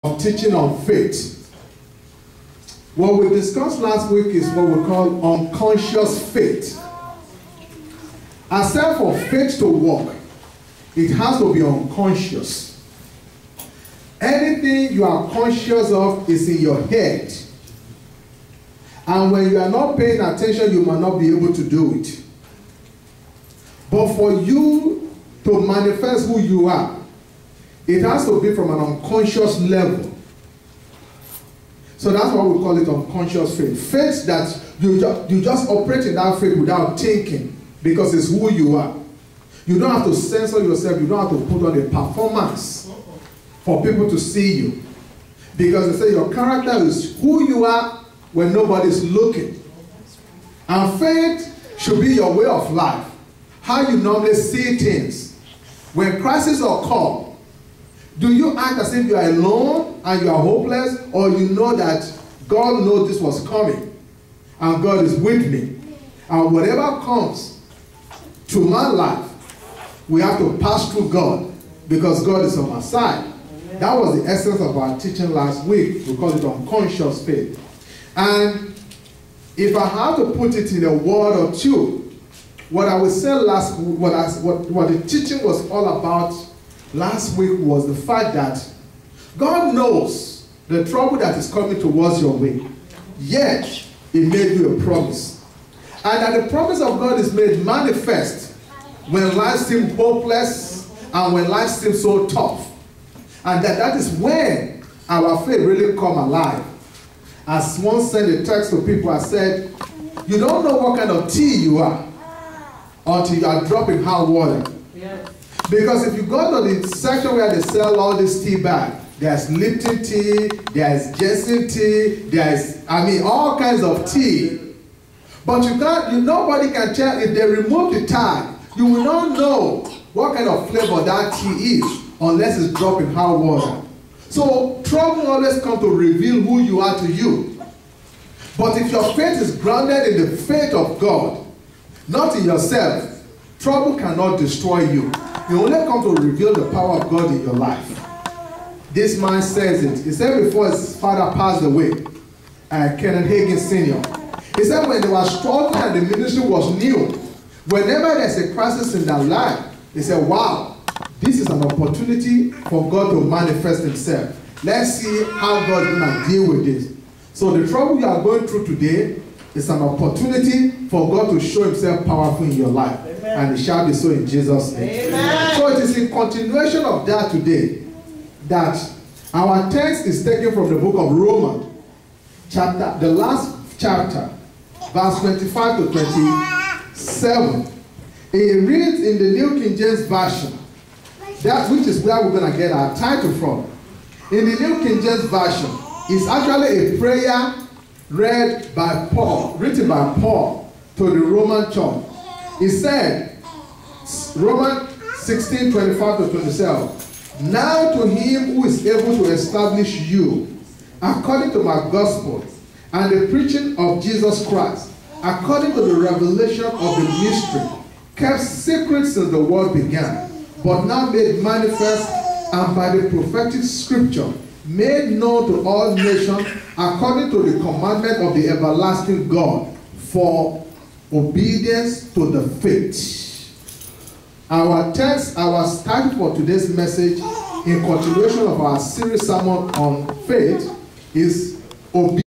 of teaching on faith. What we discussed last week is what we call unconscious faith. Aside for faith to work, it has to be unconscious. Anything you are conscious of is in your head. And when you are not paying attention, you might not be able to do it. But for you to manifest who you are, it has to be from an unconscious level. So that's why we call it unconscious faith. Faith that you just operate in that faith without thinking, because it's who you are. You don't have to censor yourself. You don't have to put on a performance for people to see you. Because they say your character is who you are when nobody's looking. And faith should be your way of life. How you normally see things. When crises occur, do you act as if you are alone and you are hopeless, or you know that God knows this was coming and God is with me? And whatever comes to my life, we have to pass through God because God is on my side. That was the essence of our teaching last week. We call it unconscious faith. And if I have to put it in a word or two, what I would say last week, what the teaching was all about last week was the fact that God knows the trouble that is coming towards your way. Yet, He made you a promise. And that the promise of God is made manifest when life seems hopeless and when life seems so tough. And that is when our faith really come alive. As one sent a text to people, I said, you don't know what kind of tea you are until you are dropping hot water. Yes. Because if you go to the section where they sell all this tea bag, there's Lipton tea, there's Jensen tea, there's, all kinds of tea. But nobody can tell. If they remove the tag, you will not know what kind of flavor that tea is unless it's dropped in hot water. So trouble always comes to reveal who you are to you. But if your faith is grounded in the faith of God, not in yourself, trouble cannot destroy you. You only come to reveal the power of God in your life. This man says it. He said before his father passed away, Kenneth Hagin Sr. He said when they were struggling and the ministry was new, whenever there's a crisis in their life, they said, wow, this is an opportunity for God to manifest Himself. Let's see how God is going to deal with this. So the trouble you are going through today is an opportunity for God to show Himself powerful in your life. Amen. And it shall be so in Jesus' name. Amen. So it is in continuation of that today that our text is taken from the book of Romans, the last chapter, verse 25 to 27. It reads in the New King James Version, which is where we're going to get our title from. In the New King James Version, it's actually a prayer written by Paul to the Roman church. He said, Romans 16, 25 to 27, now to Him who is able to establish you, according to my gospel, and the preaching of Jesus Christ, according to the revelation of the mystery, kept secret since the world began, but now made manifest, and by the prophetic scripture, made known to all nations, according to the commandment of the everlasting God, for obedience to the faith. Our text, our title for today's message, in continuation of our series sermon on faith, is obedience.